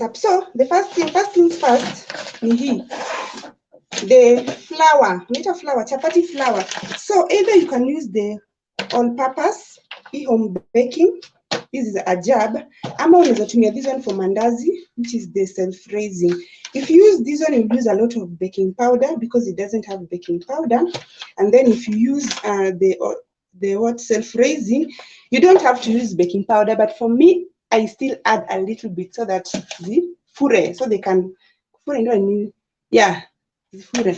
up. So the first things first, the flour, chapati flour. So either you can use the all-purpose home baking. This is a jab. Ama unaweza tumia this one for mandazi, which is the self-raising. If you use this one, you use a lot of baking powder because it doesn't have baking powder. And then if you use the what self-raising, you don't have to use baking powder. But for me, I still add a little bit so that the fure, so they can fure. Yeah, the fure.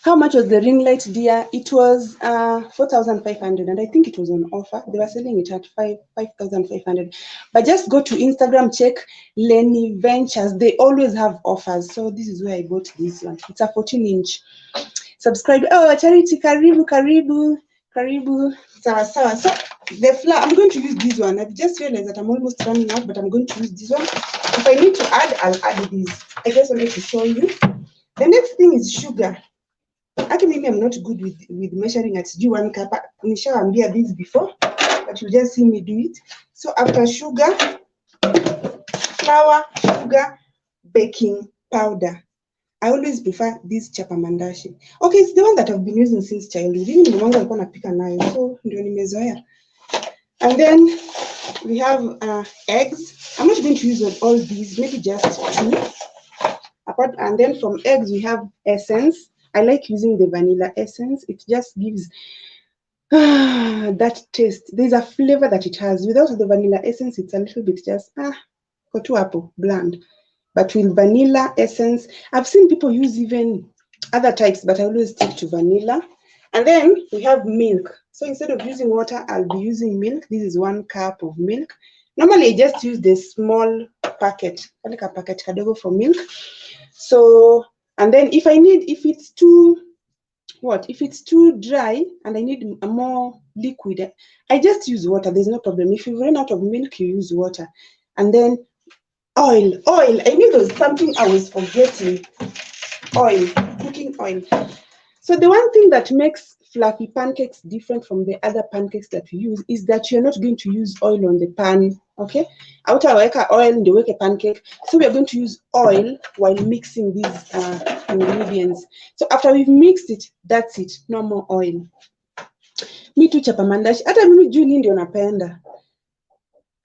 How much was the ring light, dear? It was 4,500, and I think it was on offer. They were selling it at 5,500. But just go to Instagram, check Lenny Ventures. They always have offers. So this is where I bought this one. It's a 14-inch. Subscribe. Oh, Charity, karibu. Sawa. So the flour, I'm going to use this one. I've just realized that I'm almost running out, but I'm going to use this one. If I need to add, I'll add this. I just wanted to show you. The next thing is sugar. Actually, maybe I'm not good with measuring at one cup. Nishawambia this before, but you just see me do it. So after sugar, flour, sugar, baking powder. I always prefer this chapa mandashi. Okay, it's the one that I've been using since childhood. Even the one I'm gonna pick nayo, so ndio nimezoea. And then we have eggs. I'm not going to use all these, maybe just 2. And then from eggs we have essence. I like using the vanilla essence. It just gives that taste. There's a flavor that it has. Without the vanilla essence, it's a little bit just kotu apple, bland. But with vanilla essence, I've seen people use even other types, but I always stick to vanilla. And then we have milk. So instead of using water, I'll be using milk. This is 1 cup of milk. Normally, I just use the small packet, like a packet kadogo for milk. So, and then if it's too dry and I need a more liquid, I just use water. There's no problem. If you run out of milk, you use water. And then oil. I knew there was something I was forgetting. Oil, cooking oil. So the one thing that makes fluffy pancakes different from the other pancakes that we use is that you're not going to use oil on the pan, okay? Outaweka oil in the pancake. So we are going to use oil while mixing these ingredients. So after we've mixed it, that's it. No more oil. Me too chapa mandashi. Hata mimi juu ndio napenda.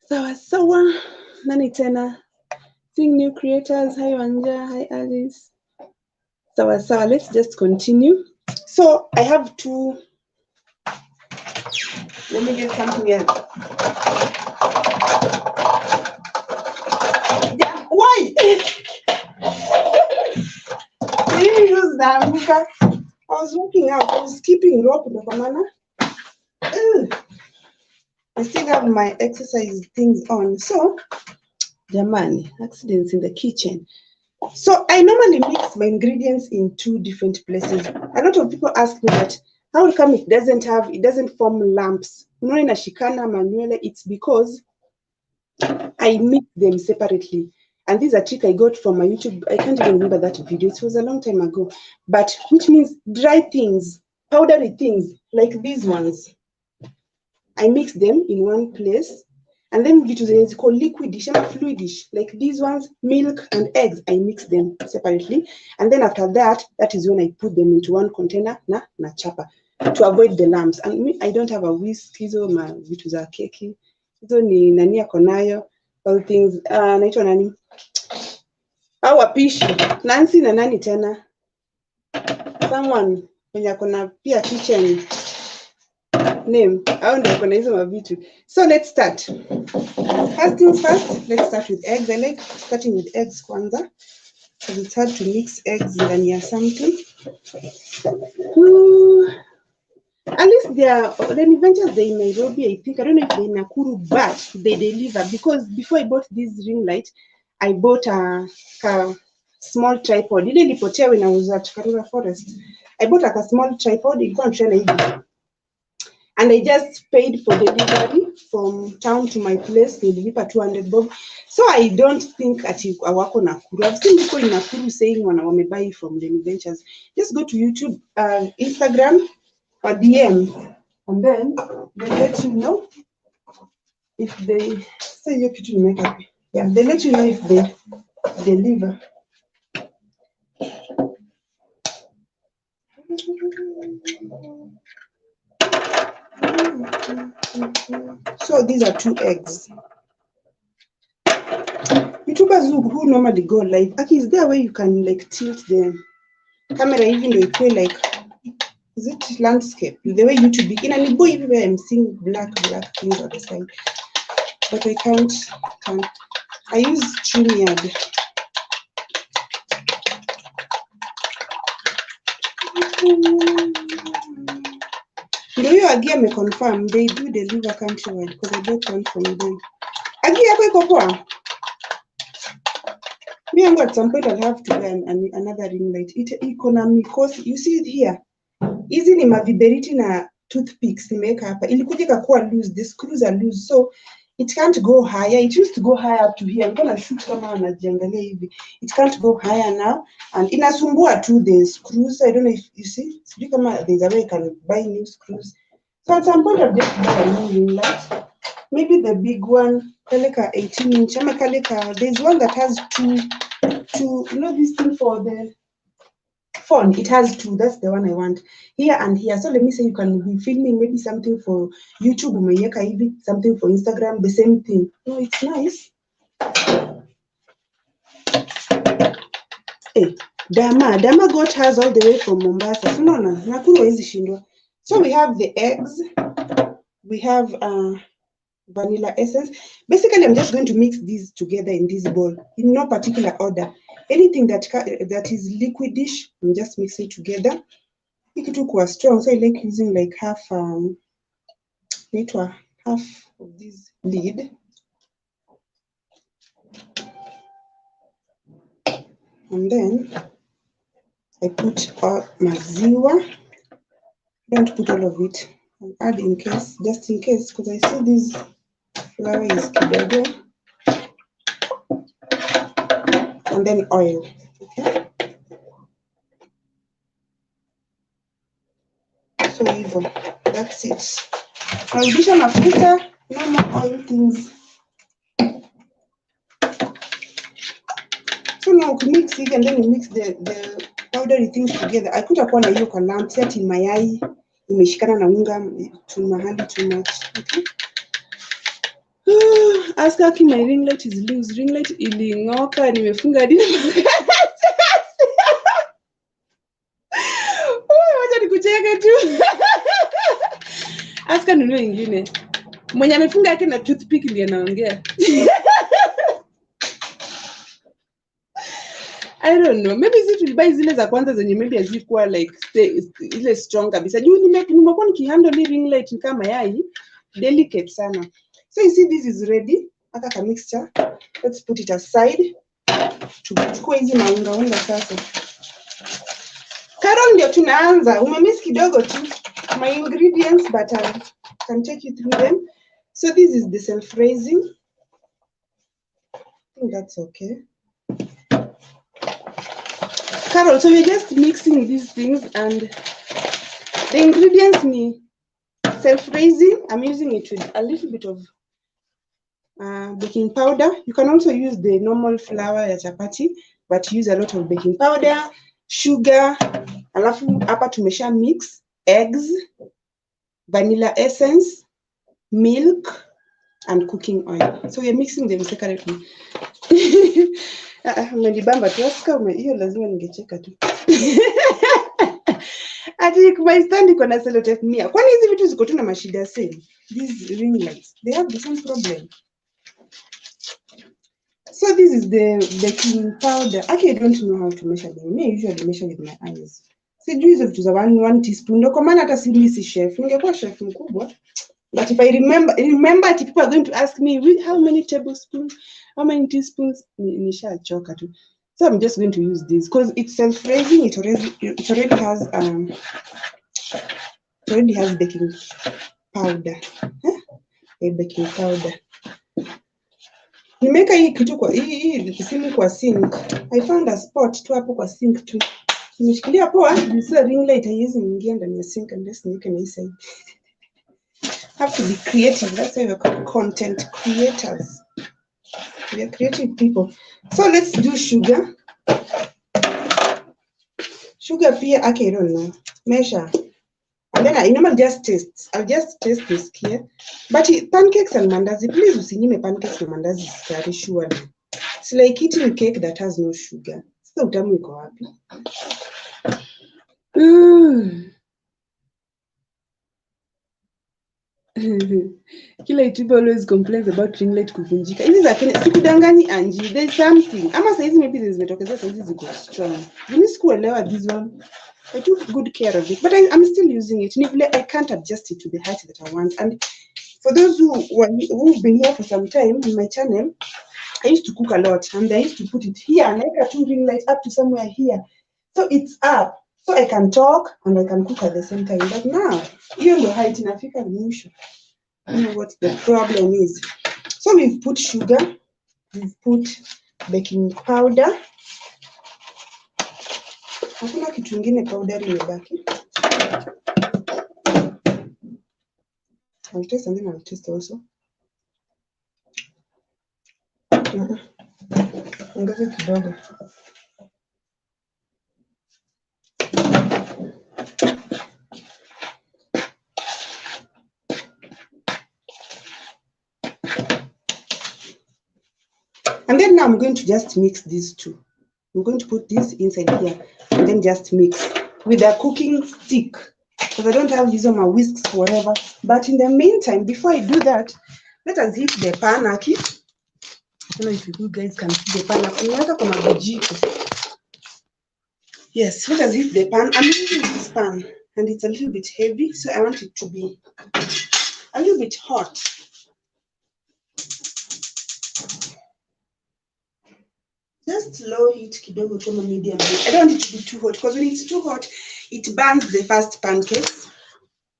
Sawa. Nani tena? Seeing new creators. Hi Wanja. Hi Alice. Sawa. Let's just continue. So I have 2. Let me get something else. Why? I didn't use that. I was walking out. I was skipping rope in the banana. I still have my exercise things on. So, jamani, accidents in the kitchen. So I normally mix my ingredients in 2 different places. A lot of people ask me that how come it doesn't form lumps? Manuele, it's because I mix them separately. And this is a trick I got from my YouTube. I can't even remember that video. It was a long time ago. But which means dry things, powdery things, like these ones, I mix them in one place. And then it's called liquidish and fluidish. Like these ones, milk and eggs, I mix them separately. And then after that, that is when I put them into one container na chapa to avoid the lumps. And me, I don't have a whisk. Hizo ma vitu za keki. Hizo ni nani yako nayo. All things. Naitwa nani? Au wapishi. Nancy na nani tena? Someone mwenye akona pia kitchen name. Au ndio akona hizo mavitu. So let's start. First things first, let's start with eggs. I like starting with eggs kwanza because it's hard to mix eggs ndani ya something. At least Lenny Ventures, they're in Nairobi, I think. I don't know if they're in Nakuru, but they deliver. Because before I bought this ring light, I bought a small tripod. Ile ilipotea when I was at Karura Forest. I bought a small tripod. And I just paid for delivery from town to my place. Nililipa 200 bob. So I don't think ati awako Nakuru. I've seen people in Nakuru saying wamebuy from Lenny Ventures. Just go to YouTube, Instagram, or DM, and then they let you know if they say you to make up. Yeah, they let you know if deliver. So these are 2 eggs. YouTubers who normally go live, actually, is there a way you can like tilt the camera even though it way like, is it landscape? The way YouTube, in a boy everywhere I'm seeing black things on the side, but I can't. I use StreamYard. Ndio hiyo Agi ameconfirm they do deliver countrywide because I bought one from them. Agi yako iko poa? Me and at some point I'll have to buy another ring light. It economy cost, you see it here. Hizi ni maviberiti na toothpicks nimeweka hapa. Ilikuja ikakuwa loose, the screws are loose, so it can't go higher. It used to go higher up to here. I'm gonna shoot kama anajiangalia hivi. It can't go higher now, and inasumbua too the screws. I don't know if you see. Sijui kama there's a way you can buy new screws. So at some point I'll just buy a new ring light. Maybe the big one, kaleka 18-inch. Ama kaleka, there's one that has two. You know this thing for the phone, it has 2. That's the one I want, here and here. So let me say you can be filming maybe something for YouTube, umeiweka hivi, something for Instagram, the same thing. No, it's nice. Hey, Dama got hers all the way from Mombasa. So no, Nakuru hizi shindwa. So we have the eggs, we have vanilla essence. Basically, I'm just going to mix these together in this bowl in no particular order. Anything that is liquidish, I'm just mixing it together. If it was strong, so I like using like half of this lid. And then I put maziwa. Don't put all of it. I'll add in case, just in case, because I see this flour is kidogo. And then oil. Okay. So evil. That's it. Rudisha mafuta, no more oil things. So now to mix it and then you mix the powdery things together. I could have put a yolk on lamb set in mayai, imeshikana na unga mahali too much. Okay. Ask Aki, my ring light is loose. Ring light iling'oka, nimefunga hadi na wacha nikucheke tu. Ask nunue ingine. Mwenye amefunga yake na toothpick ndiye anaongea. I don't know. Maybe if you buy zile za kwanza zenye maybe hazikuwa like ile strong kabisa. Juu nimekuwa nikihandle ring light kama yai delicate sana. So you see this is ready. Aka ka mixture. Let's put it aside. Tuchukue hizi maunga sasa. Carol ndio tunaanza. Umemiss kidogo tu. My ingredients, but I can take you through them. So this is the self-raising. I think that's okay. Carol, so we're just mixing these things, and the ingredients need self-raising. I'm using it with a little bit of baking powder. You can also use the normal flour ya chapati, but use a lot of baking powder, sugar, alafu hapa tumesha mix eggs, vanilla essence, milk, and cooking oil. So we're mixing them separately. Umenibamba tu Oscar, hiyo lazima ningecheka tu. Ati my stand iko na sellotape 100. Kwani hizi vitu ziko tu na mashida same? These ring lights, they have the same problem. So this is the baking powder. Actually, I don't know how to measure them. Me usually measure with my eyes. Sijui hizo vitu za 1 teaspoon. Ndio kwa maana hata si chef. Ningekuwa chef mkubwa. But if I remember if people are going to ask me how many tablespoons, how many teaspoons, nishachoka tu. So I'm just going to use this because it's self-raising. It already has baking powder. A baking powder. Nimeka hii kitu kwa hii simu kwa sink. I found a spot tu hapo kwa sink tu. Nimeshikilia poa, nisema ring light haiwezi ingia ndani ya sink unless niweke na hii side. Have to be creative. That's why we're called content creators. We are creative people. So let's do sugar. Sugar pia, okay, I don't know. Measure. And then I normally just taste. I'll just taste this here. But pancakes and mandazi, please usinyime pancakes and mandazi sukari, surely. It's like eating cake that has no sugar. So utamu iko wapi? Kila YouTube always complains about ringlet kuvunjika. Hizi za Kenya sikudanganyi Angie, there's something. Ama saizi maybe zimetokezea saizi ziko strong. Mimi sikuelewa this one. I took good care of it, but I'm still using it. I can't adjust it to the height that I want. And for those who've been here for some time in my channel, I used to cook a lot, and I used to put it here, and I got two ring lights up to somewhere here, so it's up, so I can talk and I can cook at the same time. But now, even the height in Africa, you know what the problem is. So we've put sugar, we've put baking powder. Hakuna kitu ingine powder imebaki. I'll taste and then I'll taste also. Ongeza kidogo. And then now I'm going to just mix these two. I'm going to put this inside here and then just mix with a cooking stick, because I don't have these on my whisks or whatever. But in the meantime, before I do that, let us heat the pan. I don't know if you guys can see the pan. Yes, let us heat the pan. I'm using this pan and it's a little bit heavy, so I want it to be a little bit hot. Just low heat kidogo kama medium heat. I don't want it to be too hot, because when it's too hot, it burns the first pancakes.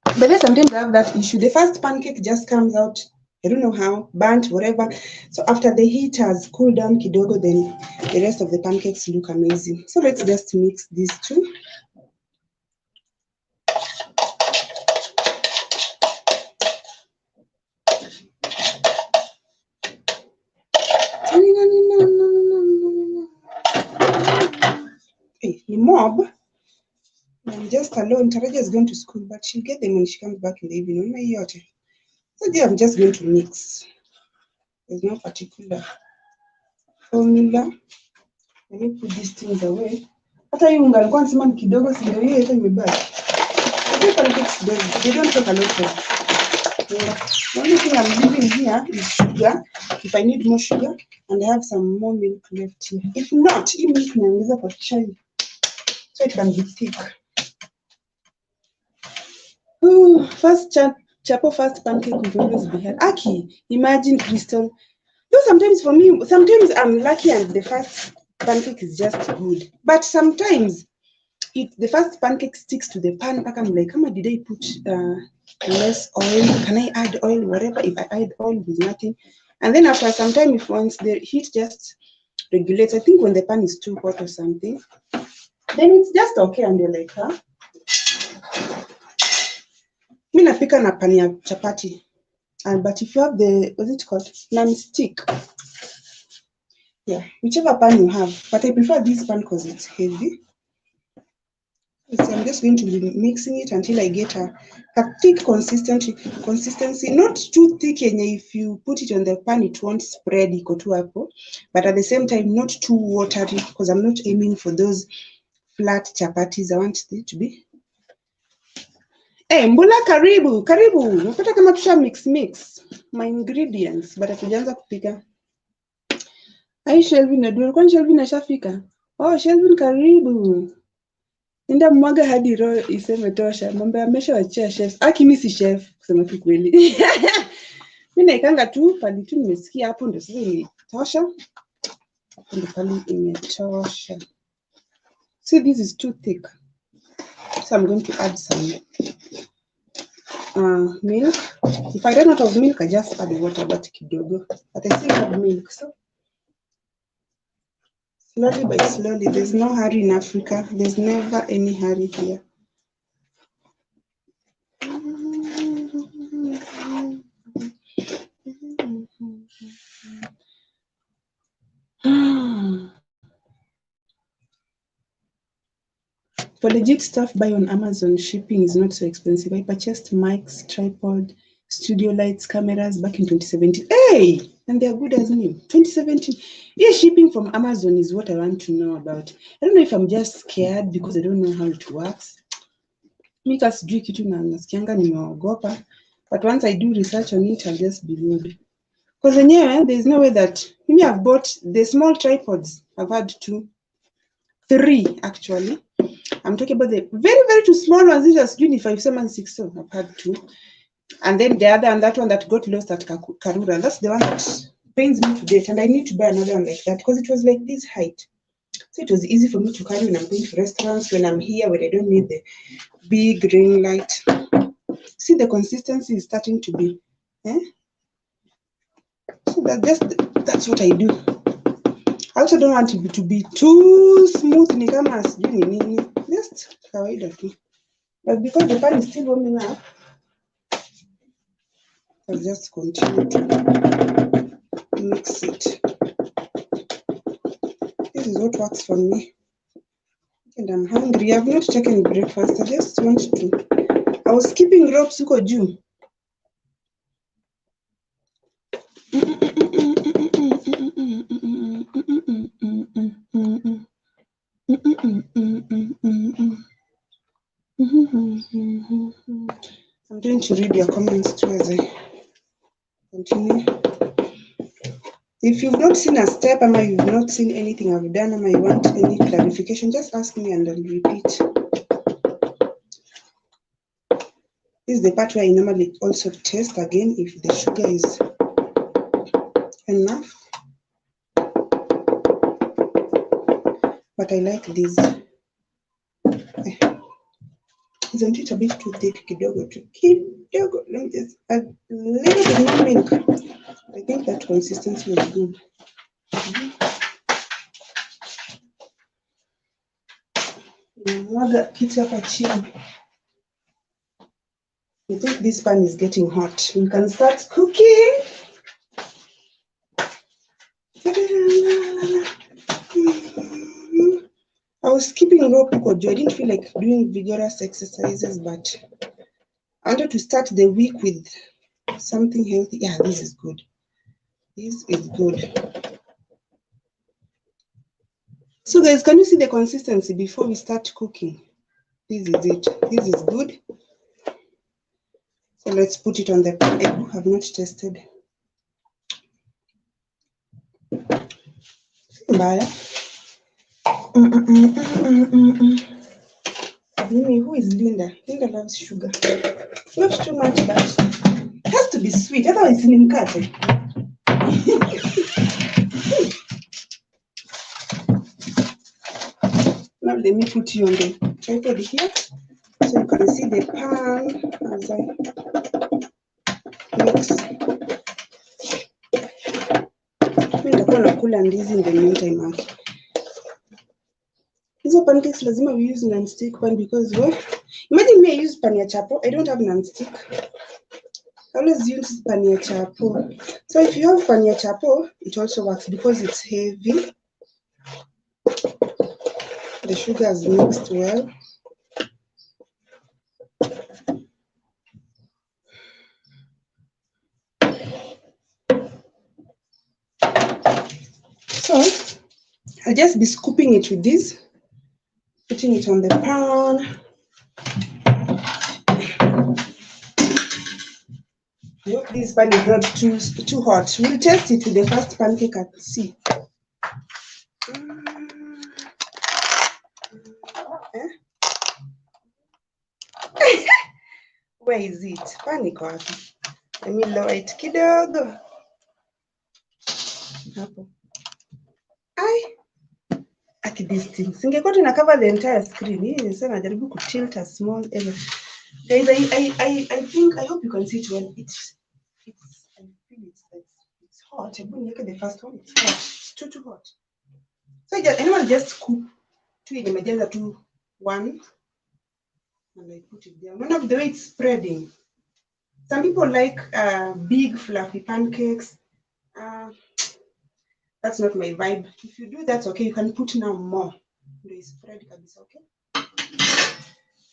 But then sometimes I have that issue. The first pancake just comes out, I don't know how, burnt, whatever. So after the heat has cooled down kidogo, then the rest of the pancakes look amazing. So let's just mix these two. Hey, mob. I'm just alone. Taraja is going to school, but she'll get them when she comes back in the evening. So I'm just going to mix. There's no particular formula. Let me put these things away. Hata hii unga alikuwa anasema kidogo, si ndio hiyo imebaki. The pancakes, they don't take a lot of. The only thing I'm leaving here is sugar. If I need more sugar, and I have some more milk left here. If not, hii milk naongeza kwa chai, so it can be thick. First chapo, first pancake will always be hard. Aki, imagine Crystal. Though sometimes for me, sometimes I'm lucky and the first pancake is just good. But sometimes the first pancake sticks to the pan. I'm like, how much did I put less oil? Can I add oil? Whatever. If I add oil, there's nothing. And then after some time, if once the heat just regulates, I think when the pan is too hot or something, then it's just okay. And you're like, huh? Mi napika na pan ya chapati. But if you have the, what's it called? Non-stick. Yeah, whichever pan you have. But I prefer this pan because it's heavy. So I'm just going to be mixing it until I get a thick consistency. Not too thick, and if you put it on the pan, it won't spread. But at the same time, not too watery, because I'm not aiming for those flat chapatis. I want it to be. Hey, mbula karibu. Napata kama tusha mix my ingredients, but hatujaanza kupika. Hai Shelvin na dua, kwani Shelvin ashafika? Oh, Shelvin karibu. Nenda mwaga hadi roho iseme tosha. Mambo ameshawachia chef. Aki mimi si chef kusema tu kweli. Mimi naikanga tu pali tu nimesikia hapo ndio sasa imetosha. Ndio pali imetosha. See, this is too thick. So I'm going to add some milk. If I run out of milk, I just add water, but kidogo. But I still have milk, so slowly by slowly. There's no hurry in Africa. There's never any hurry here. For legit stuff, buy on Amazon. Shipping is not so expensive. I purchased mics, tripod, studio lights, cameras back in 2017. Hey! And they're good as new. 2017. Yeah, shipping from Amazon is what I want to know about. I don't know if I'm just scared because I don't know how it works. Mika sijui kitu na nasikianga nimeogopa. But once I do research on it, I'll just be good. Because there's no way that I've bought the small tripods. I've had 3 actually. I'm talking about the very, very two small ones. These are Uni 5760. So I've had 2. And then the other and that one that got lost at Karura. That's the one that pains me to date. And I need to buy another one like that because it was like this height. So it was easy for me to carry when I'm going to restaurants, when I'm here, when I don't need the big ring light. See, the consistency is starting to be. So that's what I do. I also don't want to be too smooth. Just kawaida tu. But because the pan is still warming up, I'll just continue to mix it. This is what works for me. And I'm hungry. I've not taken breakfast. I just want to. I was skipping ropes huko juu. I'm going to read your comments too as I continue. If you've not seen a step, or you've not seen anything I've done, or you want any clarification, just ask me and I'll repeat. This is the part where I normally also test again if the sugar is enough. But I like this. Isn't it a bit too thick? Kidogo. Let me just add a little bit more milk. I think that consistency was good. Mwaga kitu hapa chini. I think this pan is getting hot. We can start cooking. I was skipping rope because I didn't feel like doing vigorous exercises, but I wanted to start the week with something healthy. Yeah, this is good. This is good. So guys, can you see the consistency before we start cooking? This is it. This is good. So let's put it on the pan. I have not tested. Bye. Who is Linda? Linda loves sugar. Not too much, but it has to be sweet. Otherwise, it's in mkate. Now let me put you on the tripod here, so you can see the pan as I mix. Nitakuwa nakula ndizi in the meantime. These pancakes lazima we use non-stick pan because imagine me I use pan ya chapo. I don't have non-stick. I always use pan ya chapo. So if you have pan ya chapo, it also works because it's heavy. The sugar is mixed well. So I'll just be scooping it with this, putting it on the pan. I hope this pan is not too hot. We'll test it with the first pancake and see. Where is it? Pan iko wapi? Let me lower it kidogo. Hapo. At this thing. Singekuwa tuna cover the entire screen. Hii sasa najaribu ku tilt a small area. Guys, I hope you can see it well. I feel it's hot. I'm going to the first one. It's hot. It's too hot. So anyone just scoop two in the one and I put it there. One of the way it's spreading. Some people like big fluffy pancakes. That's not my vibe. If you do that, okay, you can put now more. They spread kabisa, okay?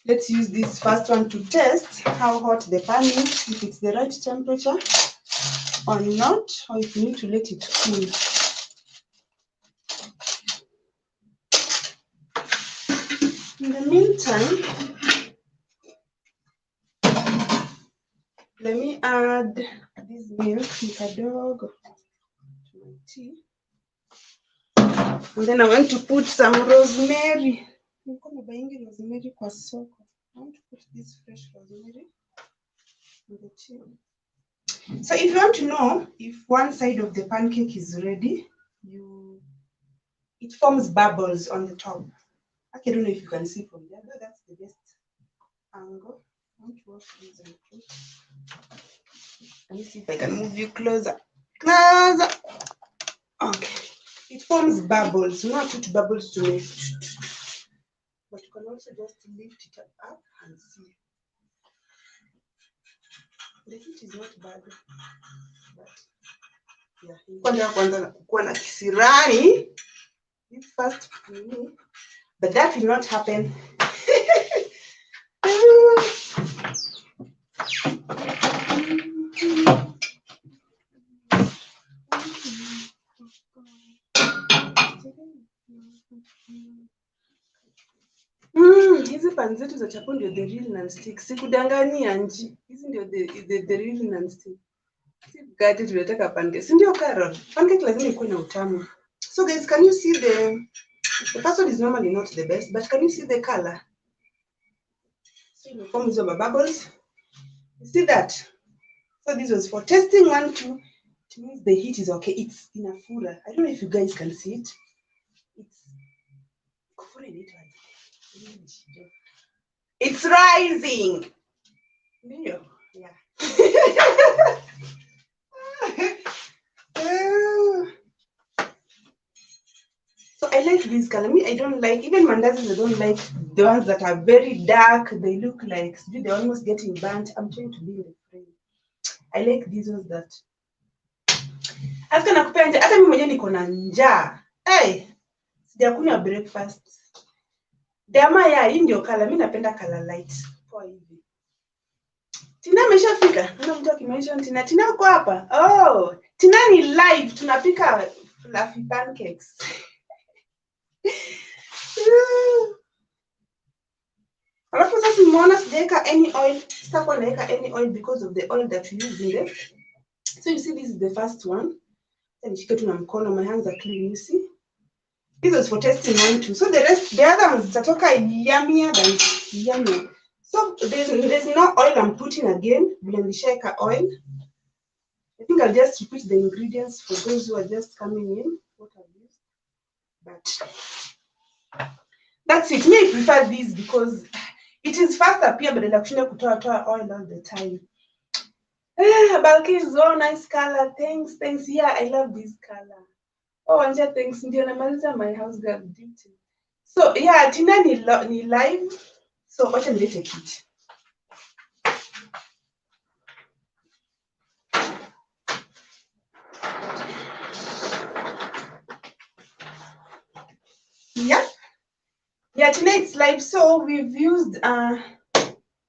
Let's use this first one to test how hot the pan is, if it's the right temperature or not, or if you need to let it cool. In the meantime, let me add this milk, Mikadog, to my tea. And then I want to put some rosemary. I'm going to buy rosemary kwa soko. I want to put this fresh rosemary in the tea. So if you want to know if one side of the pancake is ready, it forms bubbles on the top. I don't know if you can see from there, but that's the best angle. I want to wash this and put. Let me see if I can move you closer. Closer. Okay. It forms bubbles. You not put bubbles to make, but you can also just lift it up and see. The heat is not bad, but yeah. It's fast for me, but that will not happen. Hizi pan zetu za chapo ndio the real non-stick. Sikudanganyia nji. Hizi ndio the real non-stick. Si gati tunataka pancake. Si ndio Carol? Pancake lazima ikuwe na utamu. So guys, can you see the first one is normally not the best, but can you see the color? So it forms of bubbles. You see that? So this was for testing 1, 2. It means the heat is okay. It's in a fura. I don't know if you guys can see it. It's rising. Yeah. So I like this color. I don't like, even mandazis, I don't like the ones that are very dark. They look like they're almost getting burnt. I'm trying to be in the frame. I like these ones that. After nakupea nje, hata mimi mwenyewe niko na njaa. Hey, sijakunywa breakfast. Dama ya hii ndio color. Mimi napenda color light. Kwa hivi. Tina ameshafika. Naona mtu akimention Tina uko hapa. Oh, Tina ni live, tunapika fluffy pancakes. Alafu sasa umeona sijaweka any oil. Sitakuwa naweka any oil because of the oil that we use in there. So you see this is the first one. Then nishike tu na mkono, my hands are clean, you see. This was for testing 1, 2. So the other ones zitatoka yummier than yummy. So there's no oil I'm putting again. Blendisheka oil. I think I'll just repeat the ingredients for those who are just coming in. What I've used. But that's it. Me, I prefer this because it is faster here, but the kushinda kutoa oil all the time. Balki is so nice color. Thanks. Yeah, I love this color. Oh, Anja, thanks. Ndio namaliza my house girl duty. So yeah, Tina ni live. So what can they take it? Yeah, Tina it's live. So we've used unga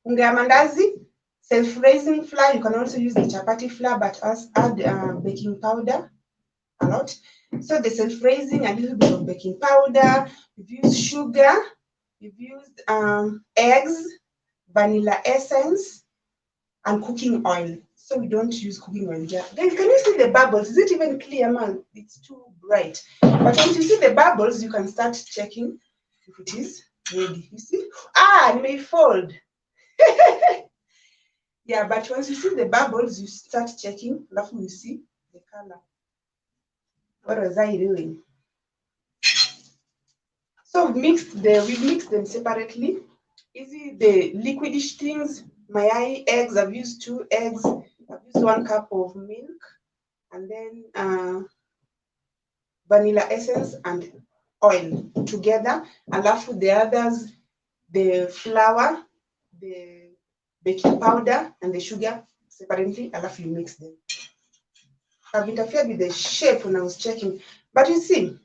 mandazi, self-raising flour. You can also use the chapati flour, but add baking powder a lot. So the self-raising, a little bit of baking powder. We've used sugar. We've used eggs, vanilla essence, and cooking oil. So we don't use cooking oil here. Guys, can you see the bubbles? Is it even clear, man? It's too bright. But once you see the bubbles, you can start checking if it is ready. You see? It may fold. Yeah, but once you see the bubbles, you start checking. Then you see the color. What was I doing? So we mixed them separately. Easy the liquidish things. My eggs, I've used 2 eggs. I've used 1 cup of milk, and then vanilla essence and oil together. And the others, the flour, the baking powder, and the sugar separately. And you mix them. I've interfered with the shape when I was checking, but you see,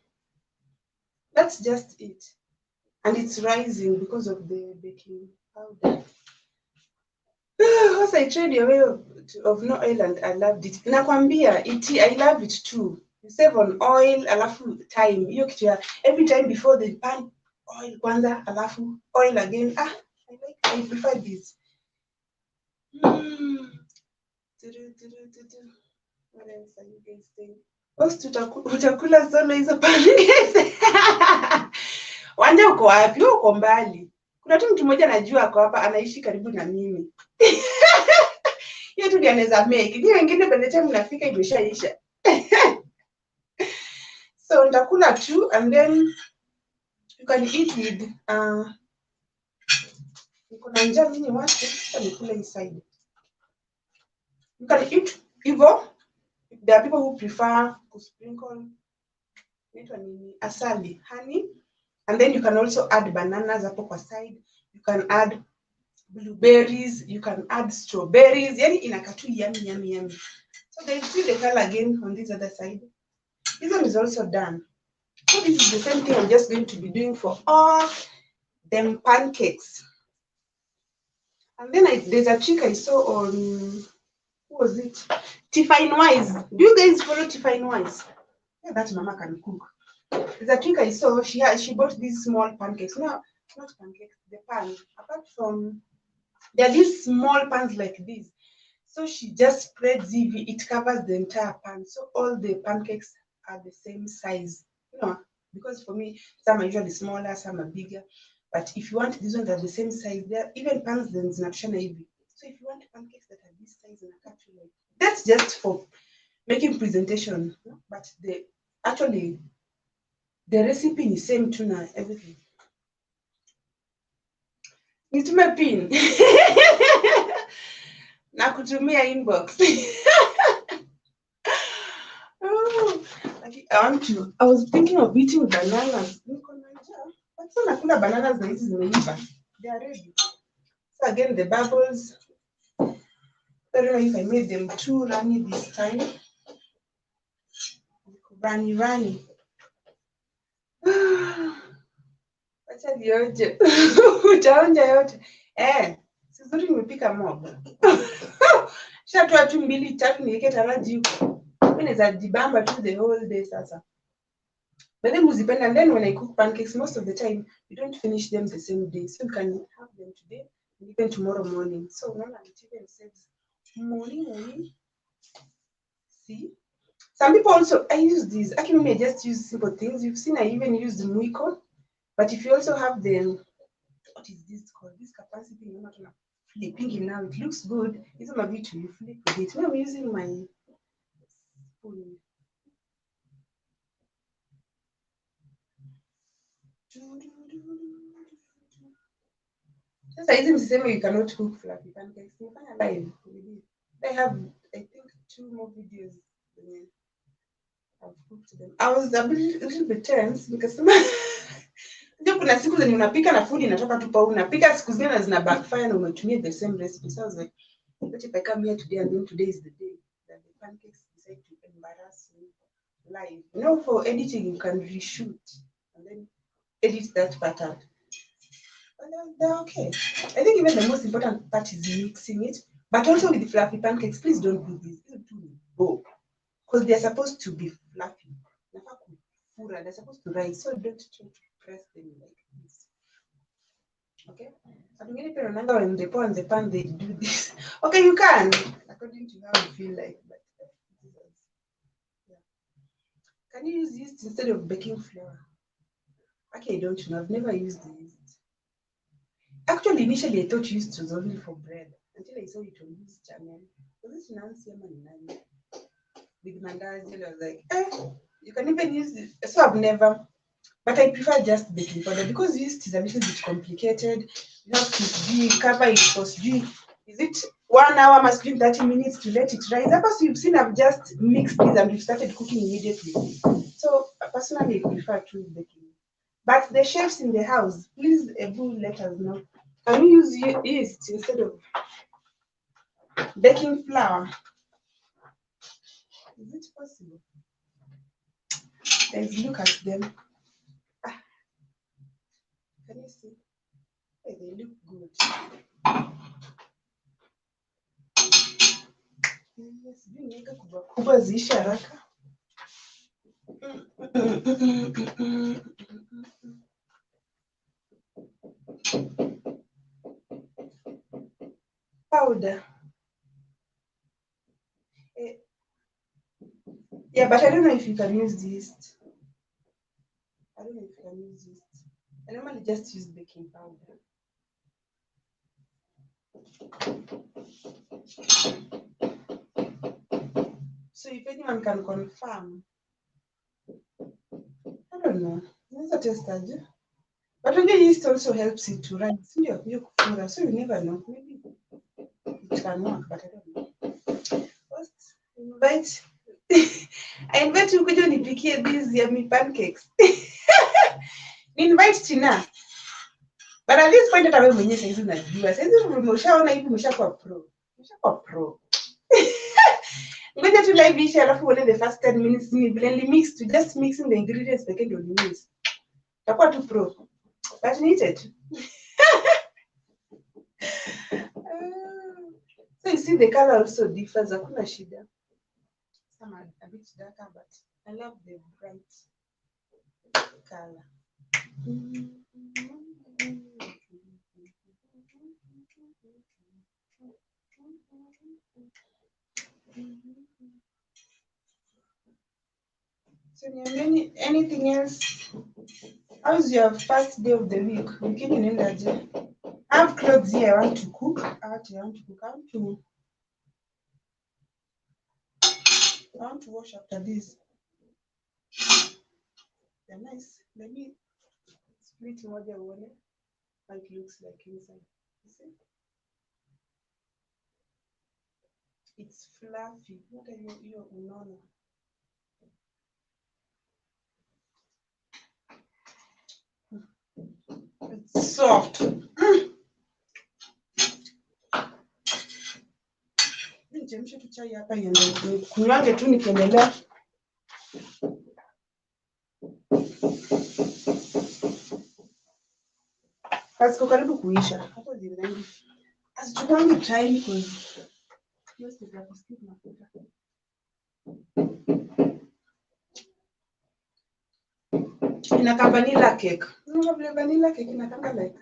that's just it. and it's rising because of the baking powder. Once I tried your way of no oil and I loved it. Nakwambia, I love it too. You save on oil, alafu time. Hiyo kitu ya every time before the pan, oil kwanza, alafu oil again. I prefer this. What else are you guys saying? Utakula solo hizo pancakes. Wanja uko wapi? Uko mbali. Kuna tu mtu mmoja najua ako hapa anaishi karibu na mimi. Hiyo tu ndiye anaweza make. Ni wengine by the time mnafika imeshaisha. So nitakula tu and then you can eat with niko na njaa mimi watu nikula inside. You can eat hivyo. There are people who prefer to sprinkle asali, honey, and then you can also add bananas hapo kwa side. You can add blueberries, you can add strawberries. Yani inakaa tu yummy. So they see the color again on this other side. This one is also done. So this is the same thing I'm just going to be doing for all them pancakes. And then there's a trick I saw on, who was it? Tiffany Wise. Do you guys follow Tiffany Wise? Yeah, that mama can cook. There's a trick I saw. She bought these small pancakes. No, not pancakes, the pan. Apart from, there are these small pans like this. So she just spreads it covers the entire pan. So all the pancakes are the same size. Because for me, some are usually smaller, some are bigger. But if you want these ones that are the same size, there are even pans then zinatoshana hivi. So if you want pancakes that are this size and actually, that's just for making presentation. But actually the recipe is same tuna everything. Nitume pin. Na kutumia inbox. I was thinking of eating bananas. But so nakula bananas na hizi zimeiva. They are ready. So again, the bubbles. I don't know if I made them too runny this time. Runny. Acha vionje. Utaonja yote. Sizuri nimepika mob. Shatoa tu 2 3 niweke taraji huko. Mimi naweza jibamba tu the whole day sasa. But then muzipenda, and then when I cook pancakes, most of the time you don't finish them the same day. So you can have them today and even tomorrow morning. So unaona it even saves morning. See? Some people also, I use these. Actually, I just use simple things. You've seen I even use the mwiko. But if you also have the, what is this called? This capacity, flipping now. It looks good. It's my bit you flip with it. Now I'm using my spoon. Sasa hizi msiseme you cannot cook fluffy pancakes. Nifanya live. I have, I think, 2 more videos. I've cooked them. I was a little bit tense because ndio kuna siku zenye unapika na food inatoka tu pa unapika, siku zingine zina backfire na umetumia the same recipe. So I was like, what if I come here today and then today is the day that the pancakes decide to embarrass me live. For editing you can reshoot and then edit that part out. But they're okay. I think even the most important part is mixing it. But also with the fluffy pancakes, please don't do this. These are too low. Because they're supposed to be fluffy. They're supposed to rise. So don't try to press them like this. Okay? I'm going to remember when they pour on the pan, they do this. Okay, you can. According to how you feel like. But yeah. Can you use yeast instead of baking flour? Okay, I don't know. I've never used yeast. Actually, initially I thought yeast was only for bread until I saw it on this channel. Was it Nancy with mandazi? I was like, you can even use this. So I've never, but I prefer just baking powder because yeast is a little bit complicated. You have to cover it for is it 1 hour, must do 30 minutes to let it rise. Because you've seen I've just mixed these and we've started cooking immediately. So personally I prefer to baking. But the chefs in the house, please let us know. Can you use yeast instead of baking flour? Is it possible? Let's look at them. Can you see? Hey, they look good. Kubwa ziishe haraka. Powder. Yeah, but I don't know if you can use this. I don't know if you can use this. I normally just use baking powder. So if anyone can confirm, I don't know. Let's test that. But when yeast also helps it to rise. So you never know. Maybe it can work, but I don't know. First, I invite you kuja nipikie these yummy pancakes. Invite Tina. But at this point hata wewe mwenyewe saizi unajua. Saizi umeshaona hivi umeshakuwa pro. Umeshakuwa pro. Ngoja tu live ishi alafu uone the first 10 minutes ni blend mix to just mixing the ingredients pekee ndio ni mix. Utakuwa tu pro. But need it. So you see the color also differs. Hakuna shida. Some are a bit darker, but I love the bright color. So anything else? How's your first day of the week? I have clothes here. I want to cook. I want to wash after this. They're nice. Let me split what they want. How it looks like inside. You see? It's fluffy. What are you unaona? It's soft. Nichemshe tu chai hapa iende. Kunywange tu nikiendelea. Pasiko karibu kuisha. Hapo zinaenda. Asichukuange chai because most of the skip mafuta. Inaka vanilla cake. No, vanilla cake inakanga like.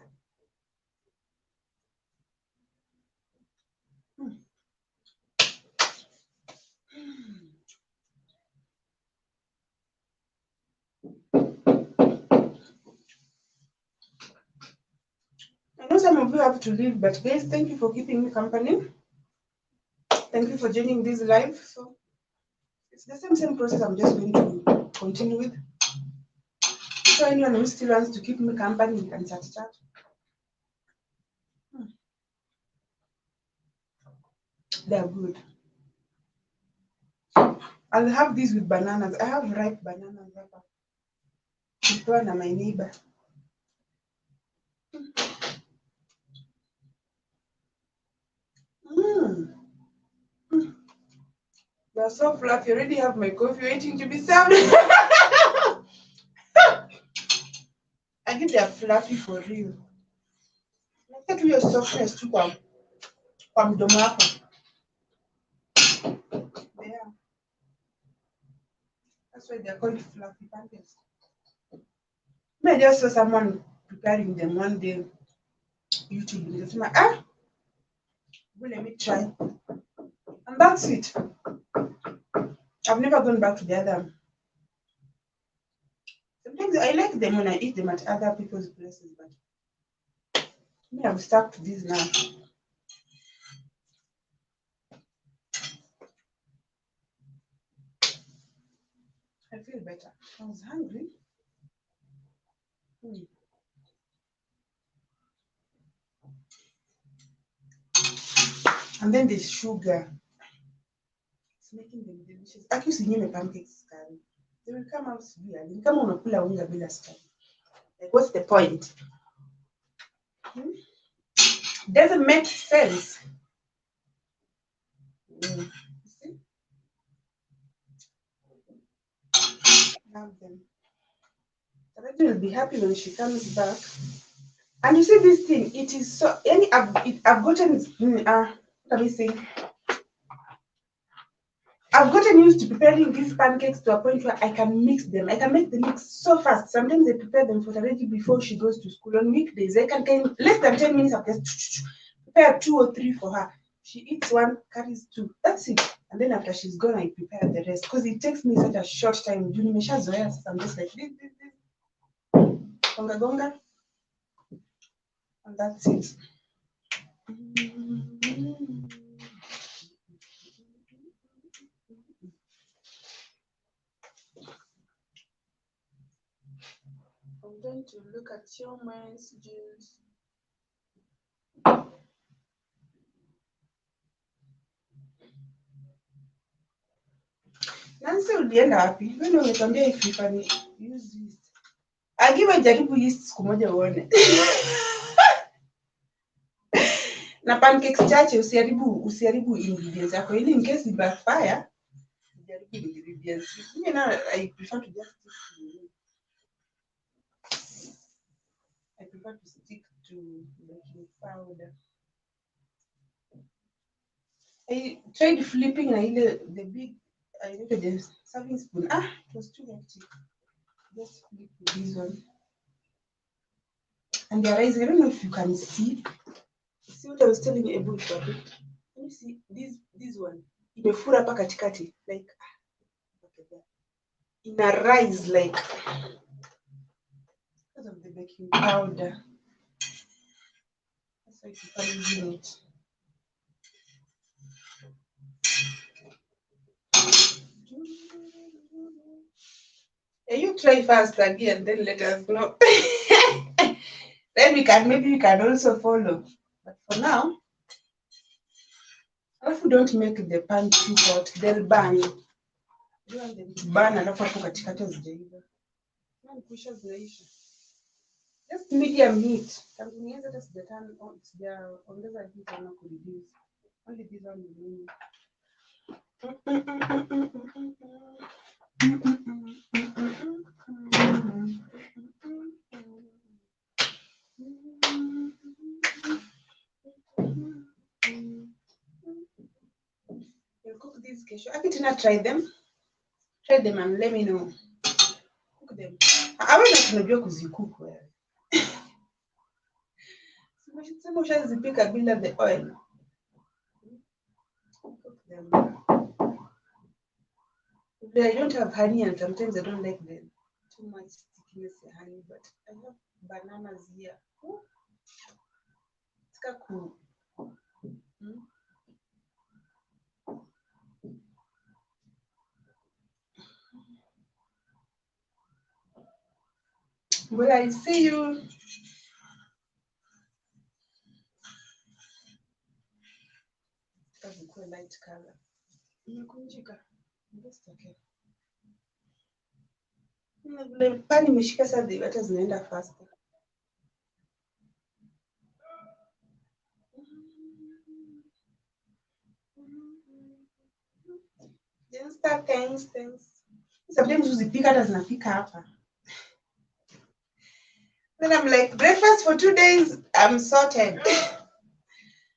I know some of you have to leave, but guys, thank you for keeping me company. Thank you for joining this live. So it's the same process I'm just going to continue with. So anyone who still wants to keep me company, you can chat. They're good. I'll have these with bananas. I have ripe bananas. Nipewa na my neighbor. They're so fluffy. I already have my coffee waiting to be served. I think they're fluffy for real. Look at your softness too. Kwa mdomo wako. Yeah. That's why they're called fluffy pancakes. I just saw someone preparing them one day. YouTube. Let me try. And that's it. I've never gone back to the other. Sometimes I like them when I eat them at other people's places, but me, I'm stuck to this now. I feel better. I was hungry. And then the sugar. It's making them delicious. Actually, you pancakes, they will come out weird. You come on a pula unga bila sukari. Like, what's the point? Doesn't make sense. You see? Love them. Rachel will be happy when she comes back And you see this thing, it is so any I've gotten what are we saying? I've gotten used to preparing these pancakes to a point where I can mix them. I can make the mix so fast. Sometimes I prepare them for already before she goes to school. On weekdays, I can less than 10 minutes. I've just prepare 2 or 3 for her. She eats one, carries 2. That's it. And then after she's gone, I prepare the rest because it takes me such a short time. I'm just like this, gonga gonga, and that's it. I'm going to look at your messages. Nancy ulienda wapi? Wewe ndio umetuambia ifanye use yeast. Agiwe jaribu yeast siku moja uone. Na pancakes chache usiharibu ingredients yako ili in case it backfire. Jaribu ingredients. Mimi na I prefer to just stick to baking powder. I tried flipping the big the serving spoon. It was too hectic. Just flip with this one. And the rice, I don't know if you can see. See what I was telling you about it. Can you see this one? Imefura hapa katikati. Like in a rise like because of the baking powder. That's why people are using it. You try first again, then let us know. Then maybe we can also follow. But for now, if we don't make the pan too hot, they'll burn. You don't want them to burn alafu hapo katikati hazijaiva. Kuisha zinaisha. Just medium heat. Tanzania hata sijaongeza heat ama kureduce. Only this one will mean. You'll cook these kesho. Akitina try them and let me know. Cook them. Awe na tunajua kuzikuku wewe. Sema ushazipika bila the oil. Cook them. I don't have honey and sometimes I don't like the too much stickiness of honey, but I have bananas here. It's cool. Will I see you? That's a light color. Just okay. Pani imeshika sasa hata zinaenda faster. Thanks. Sometimes uzipika hata zinafika hapa. Then I'm like, breakfast for 2 days, I'm sorted.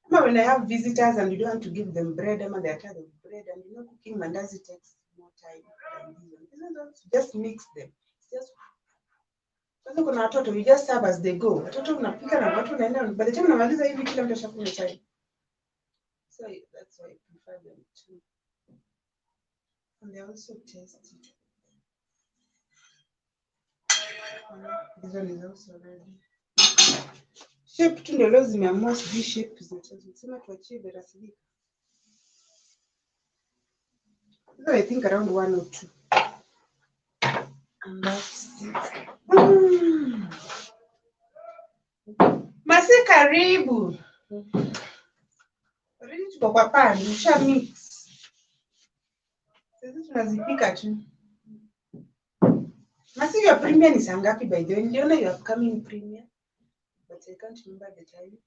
When I have visitors and you don't want to give them bread, they're tired of bread, and cooking mandazi takes more time than this. Just mix them. Sasa kuna watoto, you just serve as they go. Watoto unapika na watu unaenda, by the time unamaliza hivi kila mtu ashakunywa chai. So that's why I prefer them too. And they're also tasty. This one is also ready. Shape tu ndio leo zimeamua sijui shape zinasema tuachie verasilika. So I think around 1 or 2. And that's it. Masi karibu. Already tuko kwa pan, usha mix. Sasa tunazipika tu. Masi your premium ni saa ngapi by the way? Niliona you have come in premium. But I can't remember the time.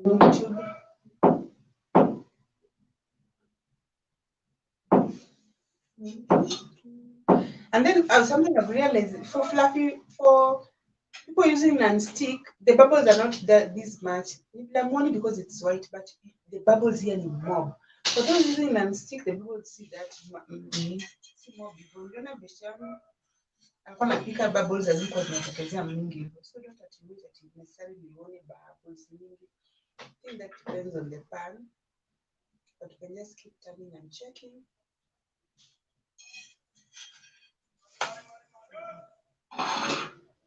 YouTube. And then something I've realized for People using non-stick, the bubbles are not this much. I'm only because it's white, but the bubbles here need more. For those using non-stick, the bubbles see that see more people. Unaona beshte yangu alikuwa anapika bubbles hazikuwa zinatokezea mingi hivyo. So don't attribute that it necessarily uone bubbles mingi. I think that depends on the pan. But you can just keep turning and checking.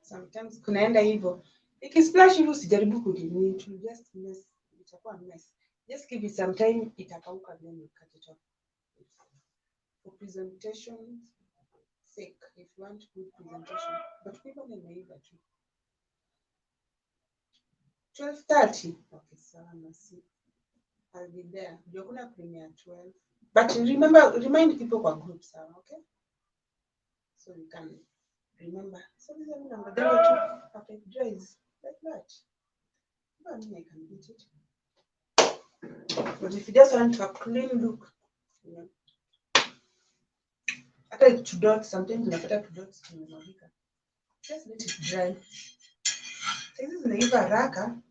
Sometimes kunaenda hivyo. Ikisplash hivyo usijaribu kudini, it will just mess, itakuwa mess. Just give it some time, itakauka, then you cut it off. For presentation sake, if you want good presentation. But people imeiva tu. 12:30. Okay, sawa nasi. I'll be there. You're gonna premiere 12. But remember, remind people kwa group, sawa, okay? So you can remember. So this is number two. Okay, dries like that. I mean, I can eat it. But if you just want a clean look, you know, after two dots, sometimes unapata two dots tumemwagika. Just let it dry. Hizi zinaiva haraka.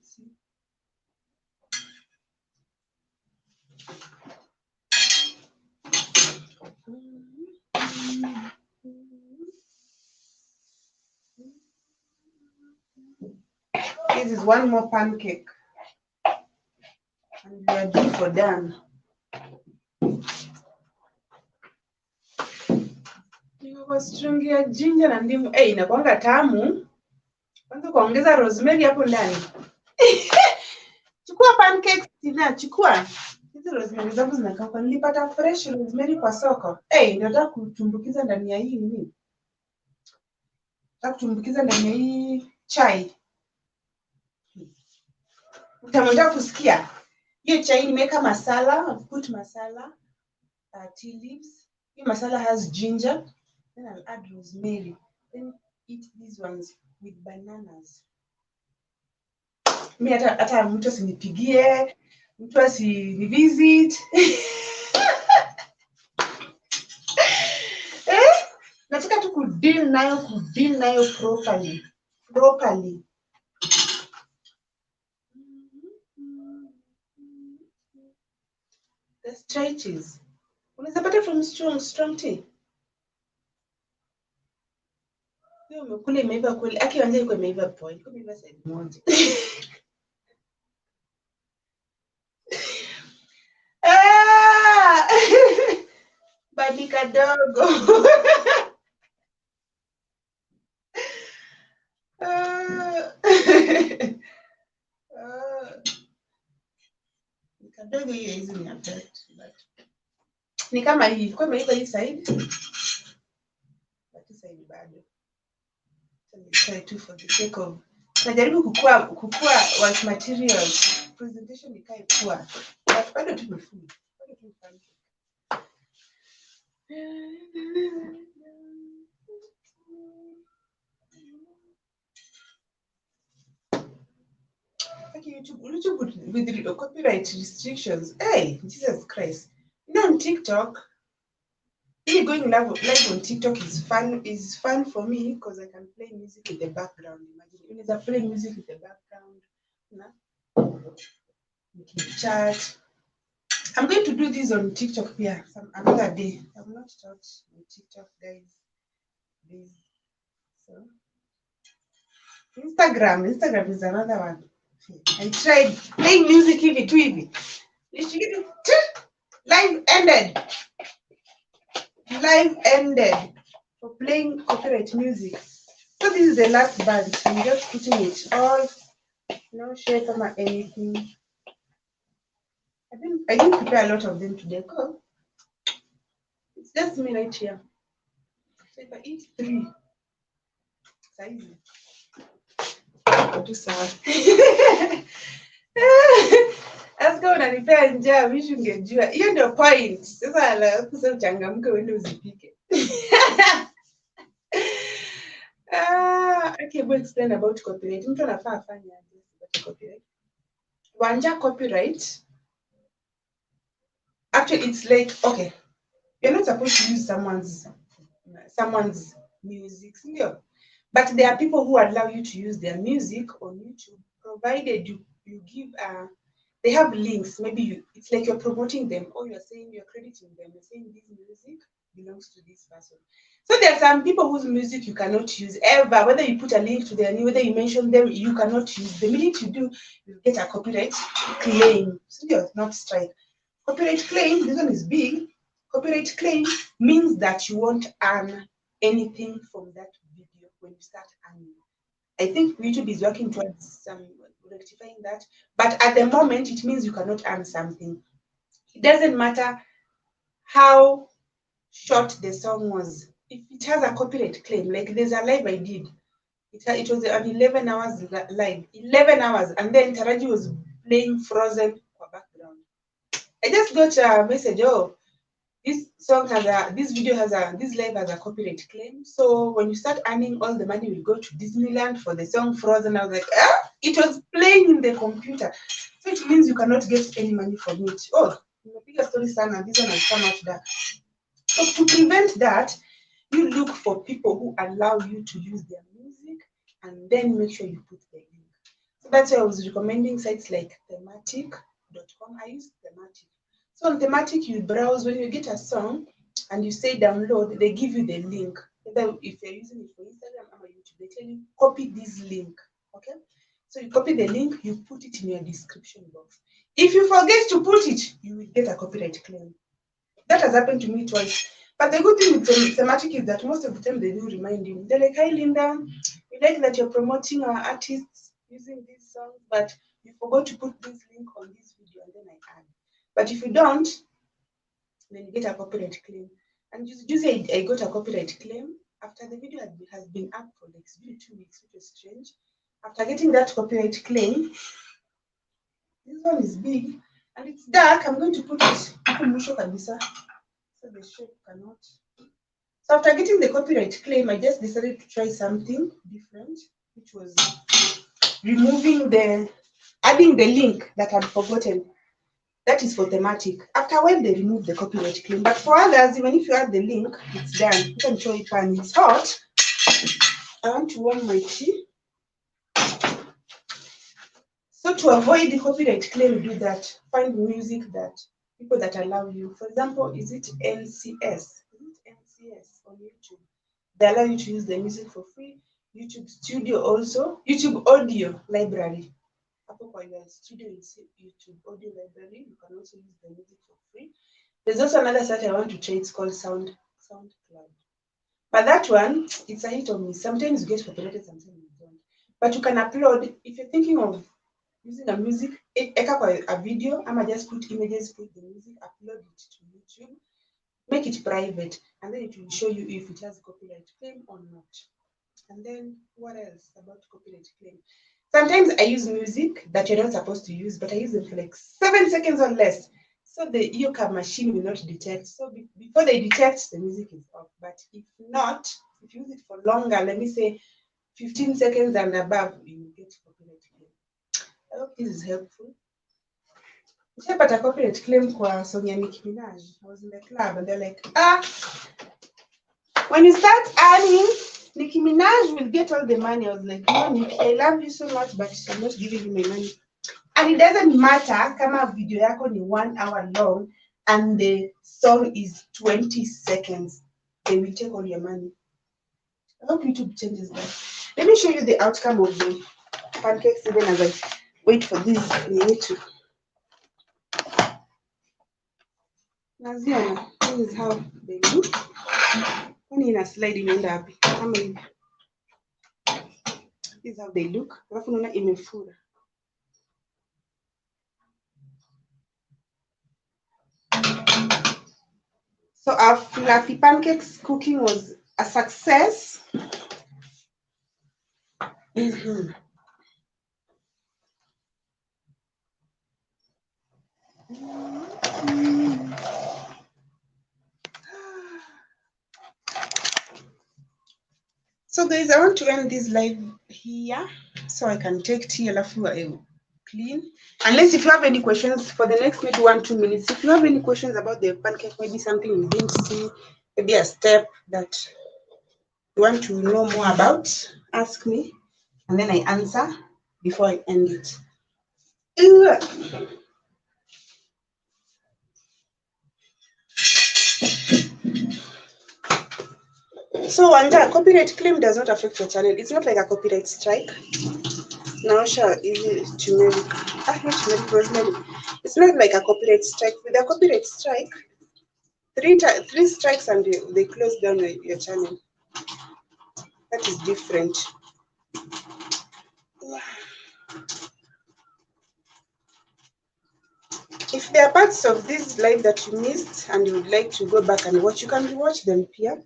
This is one more pancake. And we are due for done. Niko strong ya ginger na ndimu. Inakuanga tamu. Kwanza kuongeza rosemary hapo ndani. Chukua pancakes tina, chukua. Hizi rosemary zangu zinakauka. Nilipata fresh rosemary kwa soko. Ndio nataka kutumbukiza ndani ya hii nini? Nataka kutumbukiza ndani ya hii chai. Utamwenda kusikia. Hiyo chai nimeweka masala, I've put masala, tea leaves. Hiyo masala has ginger. Then I'll add rosemary. Then eat these ones with bananas. Mimi hata mtu asinipigie, mtu asinivisit. Nataka tu kudeal nayo properly. The stretches. Unaweza pata from strong tea. Hiyo umekula imeiva kweli. Akianza iko imeiva point. Iko imeiva side moja. Badi kadogo. Kadogo hiyo hizi ni affect, but ni kama hii, kwa imeiva hii side. But hii side bado. So we try to for the sake of najaribu kukua white materials. Presentation ikae poa. But bado tumefunga. Bado tumefanya. Okay, YouTube with the copyright restrictions. Hey, Jesus Christ. You know, on TikTok, going live on TikTok is fun for me because I can play music in the background. Imagine I play music in the background. You can chat. I'm going to do this on TikTok here another day. I will not touch on TikTok, guys. So Instagram is another one. I tried playing music hivi. Live ended for playing copyright music. So this is the last bunch. I'm just putting it all. No shape or anything. I didn't prepare a lot of them today. It's just me right here. So if I eat 3, size. Do sawa. Aska unanipea njaa, mimi ungejua. Hiyo ndio point. Sasa la kusema uchangamke uende uzipike. Okay, we'll explain about copyright. Mtu anafaa afanye aje copyright. Wanja copyright. Actually, it's like, okay, you're not supposed to use someone's music, But there are people who allow you to use their music on YouTube, provided you give they have links. Maybe it's like you're promoting them, or you're saying you're crediting them. You're saying this music belongs to this person. So there are some people whose music you cannot use ever. Whether you put a link to their name, whether you mention them, you cannot use. The minute you do, you get a copyright claim. Serious, not strike. Copyright claim. This one is big. Copyright claim means that you won't earn anything from that video when you start earning. I think YouTube is working towards some rectifying that, but at the moment it means you cannot earn something. It doesn't matter how short the song was. If it has a copyright claim, like there's a live I did, it was an 11 hours live, 11 hours, and then Taraji was playing Frozen for background. I just got a message, oh, this live has a copyright claim. So when you start earning, all the money will go to Disneyland for the song Frozen. I was like, it was playing in the computer. So it means you cannot get any money from it. Oh, the bigger story, son, this one has come out that. So to prevent that, you look for people who allow you to use their music, and then make sure you put the link. So that's why I was recommending sites like thematic.com. I use Thematic. So on Thematic, you browse when you get a song and you say download, they give you the link. Either if you're using it for Instagram or YouTube, they tell you copy this link. Okay? So you copy the link, you put it in your description box. If you forget to put it, you will get a copyright claim. That has happened to me twice. But the good thing with Thematic is that most of the time they do remind you. They're like, hi Linda, we like that you're promoting our artists using this song, but you forgot to put this link on this video, and then I add. But if you don't, then you get a copyright claim. And usually I got a copyright claim after the video has been up for like 2 weeks, which was strange. After getting that copyright claim, this one is big and it's dark. I'm going to put it so the shape cannot. So after getting the copyright claim, I just decided to try something different, which was adding the link that I'd forgotten. That is for Thematic. After a while, they remove the copyright claim. But for others, even if you add the link, it's done. You can show it when it's hot. I want to warm my tea. So to avoid the copyright claim, do that. Find music that people that allow you. For example, is it NCS? Is it NCS on YouTube? They allow you to use the music for free. YouTube Studio also. YouTube Audio Library. For your studio is YouTube Audio Library. You can also use the music for free. There's also another site I want to try. It's called SoundCloud. But that one, it's a hit or miss. Sometimes you get copyrighted, sometimes you don't. But you can upload, if you're thinking of using a music, a video, I'ma just put images, put the music, upload it to YouTube, make it private, and then it will show you if it has copyright claim or not. And then what else about copyright claim? Sometimes I use music that you're not supposed to use, but I use them for like 7 seconds or less. So the earcap machine will not detect. So before they detect, the music is off. But if not, if you use it for longer, let me say 15 seconds and above, you will get copyright claim. I hope this is helpful. Nishapata copyright claim kwa song ya Nicki Minaj. I was in the club and they're like, when you start earning, Nicki Minaj will get all the money. I was like, no, Nicki, I love you so much, but I'm not giving you my money. And it doesn't matter kama video yako ni 1 hour long and the song is 20 seconds. They will take all your money. I hope YouTube changes that. Let me show you the outcome of the pancakes even as I wait for this in YouTube. Naziona, this is how they look. When in a slide imeenda hapi. Kama hivi. This is how they look. Alafu naona imefura. So our fluffy pancakes cooking was a success. So guys, I want to end this live here so I can take tea alafu I clean. Unless if you have any questions for the next maybe 1-2 minutes. If you have any questions about the pancake, maybe something you didn't see, maybe a step that you want to know more about, ask me, and then I answer before I end it. So Wanda, copyright claim does not affect your channel. It's not like a copyright strike. Naosha is turmeric. Not turmeric, rosemary. It's not like a copyright strike. With a copyright strike, three strikes and they close down your channel. That is different. If there are parts of this live that you missed and you would like to go back and watch, you can rewatch them here.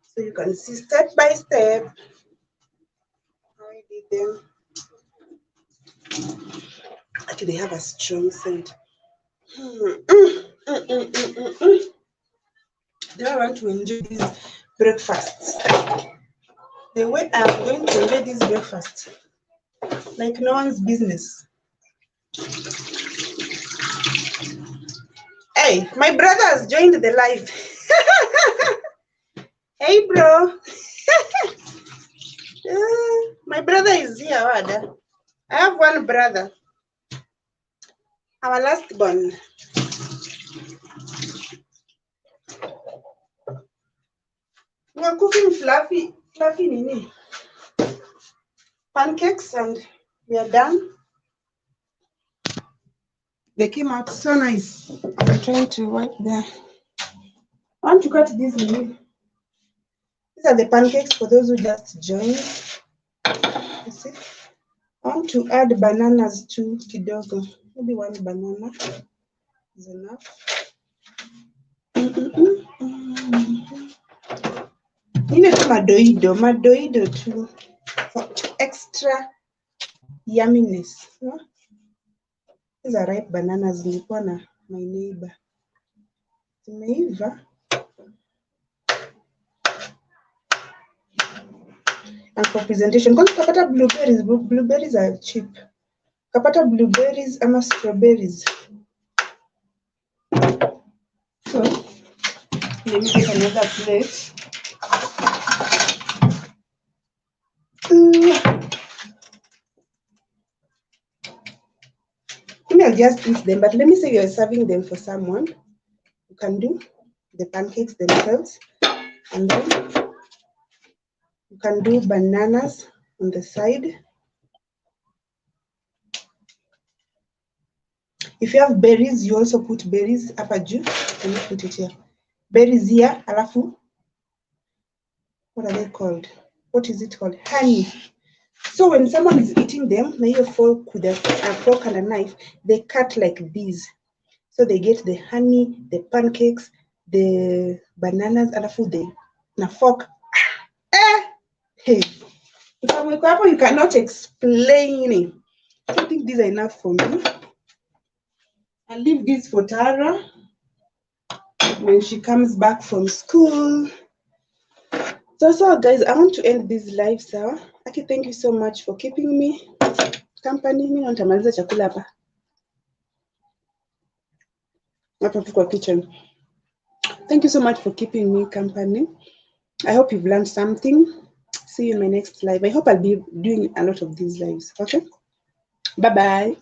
So you can see step by step how I did them. Actually, they have a strong scent. Do I want to enjoy these breakfasts? The way I'm going to enjoy this breakfast, like no one's business. Hey, my brother has joined the live. Hey, bro. My brother is here, Wada. I have one brother. Our last born. We're cooking fluffy nini. Pancakes and we are done. They came out so nice. I'm trying to wipe there. I want to cut these mini. These are the pancakes for those who just joined. You see? I want to add bananas too, kidogo. Maybe one banana is enough. Nile tu madoido too, for extra yumminess. These are ripe bananas. Nilikuwa na my neighbor. Zimeiva. And for presentation, because kapata blueberries are cheap. Kapata blueberries ama strawberries. So let me take another plate. Maybe I'll just eat them, but let me say you're serving them for someone. You can do the pancakes themselves, and then you can do bananas on the side. If you have berries, you also put berries hapa juu. Can you put it here? Berries here, alafu. What are they called? What is it called? Honey. So when someone is eating them, na hiyo fork with a fork and a knife, they cut like these. So they get the honey, the pancakes, the bananas, alafu the na fork. Hey. You cannot explain it. I don't think these are enough for me. I'll leave this for Tara when she comes back from school. So guys, I want to end this live, sawa. Aki, thank you so much for keeping me company. Mimi nitamaliza chakula hapa. Hapa tuko kitchen. Thank you so much for keeping me company. I hope you've learned something. See you in my next live. I hope I'll be doing a lot of these lives. Okay? Bye-bye.